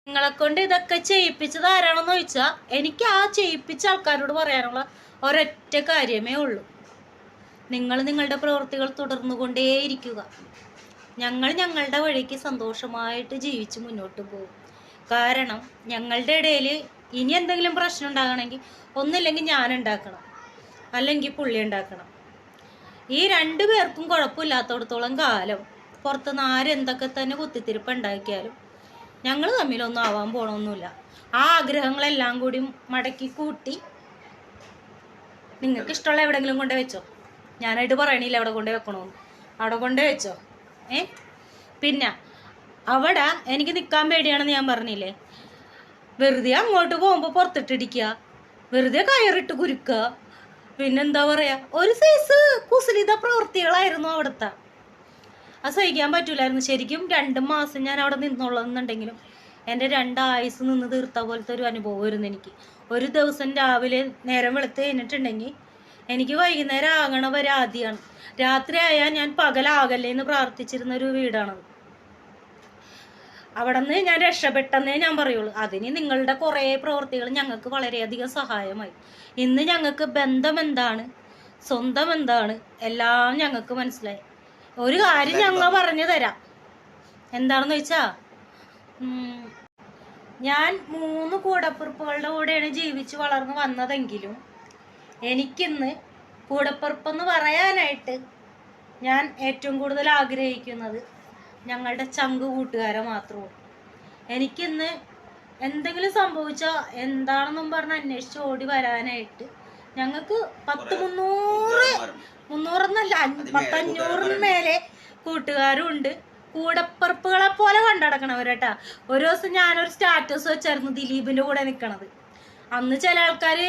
നിങ്ങളെ കൊണ്ട് ഇതൊക്കെ ചെയ്യിപ്പിച്ചത് ആരാണെന്ന് ചോദിച്ചാൽ എനിക്ക് ആ ചെയ്യിപ്പിച്ച ആൾക്കാരോട് പറയാനുള്ള ഒരൊറ്റ കാര്യമേ ഉള്ളൂ. നിങ്ങൾ നിങ്ങളുടെ പ്രവൃത്തികൾ തുടർന്നുകൊണ്ടേയിരിക്കുക. ഞങ്ങൾ ഞങ്ങളുടെ വഴിക്ക് സന്തോഷമായിട്ട് ജീവിച്ച് മുന്നോട്ട് പോകും. കാരണം ഞങ്ങളുടെ ഇടയിൽ ഇനി എന്തെങ്കിലും പ്രശ്നം ഉണ്ടാകണമെങ്കിൽ ഒന്നില്ലെങ്കിൽ ഞാൻ ഉണ്ടാക്കണം, അല്ലെങ്കിൽ പുള്ളി ഉണ്ടാക്കണം. ഈ രണ്ടു പേർക്കും കുഴപ്പമില്ലാത്തടത്തോളം കാലം പുറത്തുനിന്ന് ആരെന്തൊക്കെ തന്നെ കുത്തിത്തിരിപ്പ് ഉണ്ടാക്കിയാലും ഞങ്ങൾ തമ്മിലൊന്നും ആവാൻ പോകണമൊന്നുമില്ല. ആ ആഗ്രഹങ്ങളെല്ലാം കൂടി മടക്കി കൂട്ടി നിങ്ങൾക്ക് ഇഷ്ടമുള്ള എവിടെയെങ്കിലും കൊണ്ടേ വെച്ചോ. ഞാനായിട്ട് പറയണില്ല എവിടെ കൊണ്ടേ വെക്കണമെന്ന്. അവിടെ കൊണ്ടേ വെച്ചോ. പിന്നെ അവിടെ എനിക്ക് നിൽക്കാൻ പേടിയാണെന്ന് ഞാൻ പറഞ്ഞില്ലേ. വെറുതെ അങ്ങോട്ട് പോകുമ്പോൾ പുറത്തിട്ടിടിക്കുക, വെറുതെ കയറിട്ട് കുരുക്കുക, പിന്നെന്താ പറയുക, ഒരു സൈസ് കുസലിത പ്രവൃത്തികളായിരുന്നു അവിടുത്തെ. അത് സഹിക്കാൻ പറ്റൂലായിരുന്നു. ശരിക്കും 2 മാസം ഞാൻ അവിടെ നിന്നുള്ളതെന്നുണ്ടെങ്കിലും എൻ്റെ 2 ആയുസ് നിന്ന് തീർത്ത പോലത്തെ ഒരു അനുഭവമായിരുന്നു എനിക്ക്. ഒരു ദിവസം രാവിലെ നേരം വെളുത്ത് കഴിഞ്ഞിട്ടുണ്ടെങ്കിൽ എനിക്ക് വൈകുന്നേരം ആകണ വരെ ആദ്യമാണ്. രാത്രി ആയാൽ ഞാൻ പകലാകല്ലേ എന്ന് പ്രാർത്ഥിച്ചിരുന്ന ഒരു വീടാണത്. അവിടെ നിന്ന് ഞാൻ രക്ഷപ്പെട്ടെന്നേ ഞാൻ പറയുള്ളൂ. അതിന് നിങ്ങളുടെ കുറേ പ്രവൃത്തികൾ ഞങ്ങൾക്ക് വളരെയധികം സഹായമായി. ഇന്ന് ഞങ്ങൾക്ക് ബന്ധം എന്താണ്, സ്വന്തം എന്താണ്, എല്ലാം ഞങ്ങൾക്ക് മനസ്സിലായി. ഒരു കാര്യം ഞങ്ങൾ പറഞ്ഞു തരാം. എന്താണെന്ന് വെച്ചാ, ഞാൻ 3 കൂടപ്പിറപ്പുകളുടെ കൂടെയാണ് ജീവിച്ച് വളർന്നു വന്നതെങ്കിലും എനിക്കിന്ന് കൂടപ്പിറപ്പെന്ന് പറയാനായിട്ട് ഞാൻ ഏറ്റവും കൂടുതൽ ആഗ്രഹിക്കുന്നത് ഞങ്ങളുടെ ചങ്ക് കൂട്ടുകാരെ മാത്രമേ. എനിക്കിന്ന് എന്തെങ്കിലും സംഭവിച്ചാൽ എന്താണെന്നും പറഞ്ഞ് അന്വേഷിച്ച് ഓടി വരാനായിട്ട് ഞങ്ങൾക്ക് 300 500 മേലെ കൂട്ടുകാരും ഉണ്ട്. കൂടപ്പിറപ്പുകളെ പോലെ കണ്ടടക്കണവരേട്ടാ. ഒരു ദിവസം ഞാനൊരു സ്റ്റാറ്റസ് വെച്ചായിരുന്നു ദിലീപിന്റെ കൂടെ നിൽക്കണത്. അന്ന് ചില ആൾക്കാർ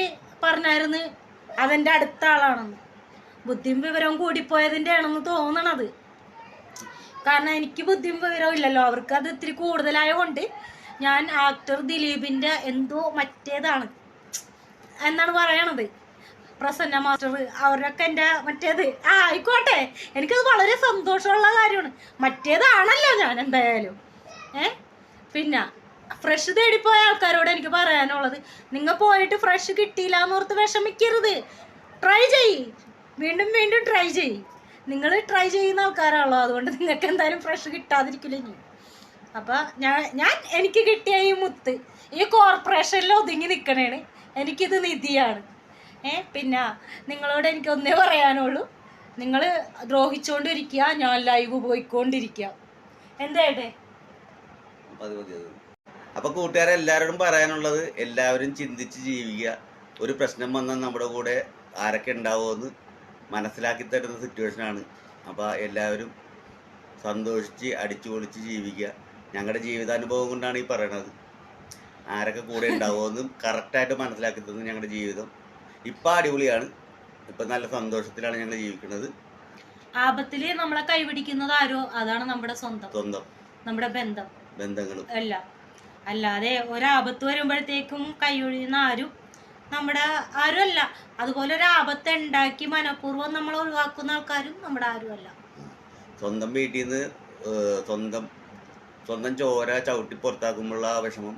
പറഞ്ഞായിരുന്നു അതെൻ്റെ അടുത്ത ആളാണെന്ന്. ബുദ്ധിയും വിവരവും കൂടിപ്പോയതിൻ്റെ ആണെന്ന് തോന്നണത്. കാരണം എനിക്ക് ബുദ്ധിയും വിവരവും ഇല്ലല്ലോ, അവർക്ക് അത് ഇത്തിരി കൂടുതലായ കൊണ്ട് ഞാൻ ആക്ടർ ദിലീപിന്റെ എന്തോ മറ്റേതാണ് എന്നാണ് പറയണത്. പ്രസന്ന മാസ്റ്റർ അവരൊക്കെ എൻ്റെ മറ്റേത് ആയിക്കോട്ടെ, എനിക്കത് വളരെ സന്തോഷമുള്ള കാര്യമാണ്. മറ്റേതാണല്ലോ ഞാൻ എന്തായാലും. പിന്നെ ഫ്രഷ് തേടിപ്പോയ ആൾക്കാരോട് എനിക്ക് പറയാനുള്ളത്, നിങ്ങൾ പോയിട്ട് ഫ്രഷ് കിട്ടിയില്ല എന്നോർത്ത് വിഷമിക്കരുത്. ട്രൈ ചെയ്യ്, വീണ്ടും വീണ്ടും ട്രൈ ചെയ്യ്. നിങ്ങൾ ട്രൈ ചെയ്യുന്ന ആൾക്കാരാണല്ലോ, അതുകൊണ്ട് നിങ്ങൾക്ക് എന്തായാലും ഫ്രഷ് കിട്ടാതിരിക്കില്ല ഇനി. അപ്പം ഞാൻ എനിക്ക് കിട്ടിയ ഈ മുത്ത് ഈ കോർപ്പറേഷനിൽ ഒതുങ്ങി നിൽക്കണേണ്. എനിക്കിത് നിധിയാണ്. പിന്നെ നിങ്ങളോട് എനിക്ക് ഒന്നേ പറയാനുള്ളൂ, നിങ്ങൾ ദ്രോഹിച്ചുകൊണ്ടിരിക്കുക, ഞാൻ ലൈവ് പോയിക്കൊണ്ടിരിക്കുക. എന്തായിട്ടെ? അപ്പൊ കൂട്ടുകാരെ എല്ലാവരോടും പറയാനുള്ളത്, എല്ലാവരും ചിന്തിച്ച് ജീവിക്കുക. ഒരു പ്രശ്നം വന്നാൽ നമ്മുടെ കൂടെ ആരൊക്കെ ഉണ്ടാവുമെന്ന് മനസ്സിലാക്കി തരുന്ന സിറ്റുവേഷനാണ്. അപ്പോൾ എല്ലാവരും സന്തോഷിച്ച് അടിച്ചു പൊളിച്ച് ജീവിക്കുക. ഞങ്ങളുടെ ജീവിതാനുഭവം കൊണ്ടാണ് ഈ പറയണത്. ആരൊക്കെ കൂടെ ഉണ്ടാവുമെന്നും കറക്റ്റായിട്ട് മനസ്സിലാക്കി തന്നു. ഞങ്ങളുടെ ജീവിതം ഇപ്പം അടിപൊളിയാണ്. ഇപ്പം നല്ല സന്തോഷത്തിലാണ് ഞങ്ങൾ ജീവിക്കുന്നത്. ആപത്തിൽ നമ്മളെ കൈപിടിക്കുന്നത് ആരോ അതാണ് നമ്മുടെ സ്വന്തം നമ്മുടെ ബന്ധങ്ങളും അല്ല. അല്ലാതെ ഒരാപത്ത് വരുമ്പോഴത്തേക്കും കൈയൊഴിയുന്ന ആരും നമ്മുടെ ആരും അല്ല. അതുപോലെ ഒരു ആപത്ത് ഉണ്ടാക്കി മനഃപൂർവ്വം നമ്മൾ ഒഴിവാക്കുന്ന ആൾക്കാരും നമ്മുടെ ആരും അല്ല. സ്വന്തം വീട്ടിൽ നിന്ന് സ്വന്തം ചോര ചവിട്ടി പുറത്താക്കുമ്പോഴുള്ള ആ വിഷമം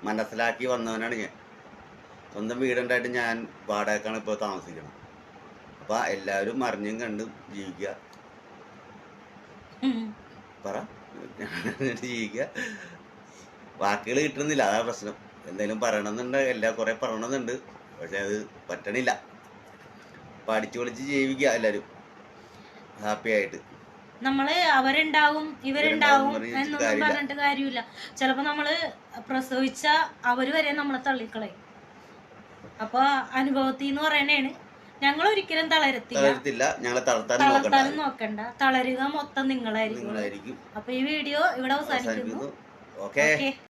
മനസ്സിലാക്കി വന്നവനാണ് ഞാൻ. സ്വന്തം വീടുണ്ടായിട്ട് ഞാൻ വാടകയ്ക്കാണ് ഇപ്പോൾ താമസിക്കണം. അപ്പം എല്ലാവരും അറിഞ്ഞും കണ്ടും ജീവിക്കുക. ജീവിക്കുക. വാക്കുകൾ കിട്ടുന്നില്ല, അതാണ് പ്രശ്നം. എന്തെങ്കിലും പറയണമെന്നുണ്ട്, കുറേ പറയണമെന്നുണ്ട്, പക്ഷെ അത് പറ്റണില്ല. അപ്പം അടിച്ചു പൊളിച്ച് ജീവിക്കുക എല്ലാവരും ഹാപ്പി ആയിട്ട്. നമ്മള് അവരുണ്ടാവും ഇവരുണ്ടാവും എന്നൊന്നും പറഞ്ഞിട്ട് കാര്യമില്ല. ചിലപ്പോ നമ്മള് പ്രസവിച്ച അവര് വരെ നമ്മളെ തള്ളിക്കളയും. അപ്പൊ അനുഭവത്തിൽ എന്ന് പറയണേണ് ഞങ്ങൾ ഒരിക്കലും തളർത്താനും നോക്കണ്ട. തളരുക മൊത്തം നിങ്ങളായിരിക്കും. അപ്പൊ ഈ വീഡിയോ ഇവിടെ അവസാനിക്കുന്നു.